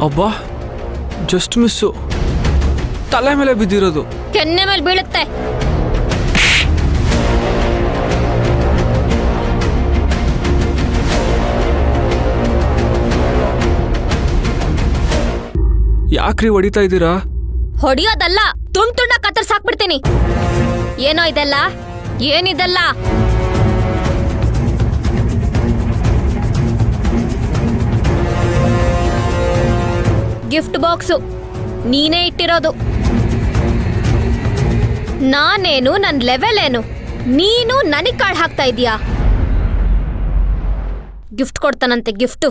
ಅಬ್ಬಾ just miss. ತಲೆ ಮೇಲೆ ಬಿದ್ದಿರೋದು. ಕೆನ್ನೆ ಮೇಲೆ ಬೀಳುತ್ತೆ. ಯಾಕ್ರಿ ಹೊಡಿತಾ ಇದ್ದೀರಾ? ಹೊಡಿಯೋದಲ್ಲ, ತುಂಡ ಕತ್ತರ್ಸಾಕ್ಬಿಡ್ತೀನಿ. ಏನೋ ಇದೆಲ್ಲ, ಏನಿದೆಲ್ಲ? ಗಿಫ್ಟ್ ಬಾಕ್ಸು ನೀನೇ ಇಟ್ಟಿರೋದು. ನಾನೇನು, ನನ್ ಲೆವೆಲ್ ಏನು? ನೀನು ನನಗ್ ಕಾಳ್ ಹಾಕ್ತಾ ಇದೀಯಾ? ಗಿಫ್ಟ್ ಕೊಡ್ತಾನಂತೆ, ಗಿಫ್ಟು.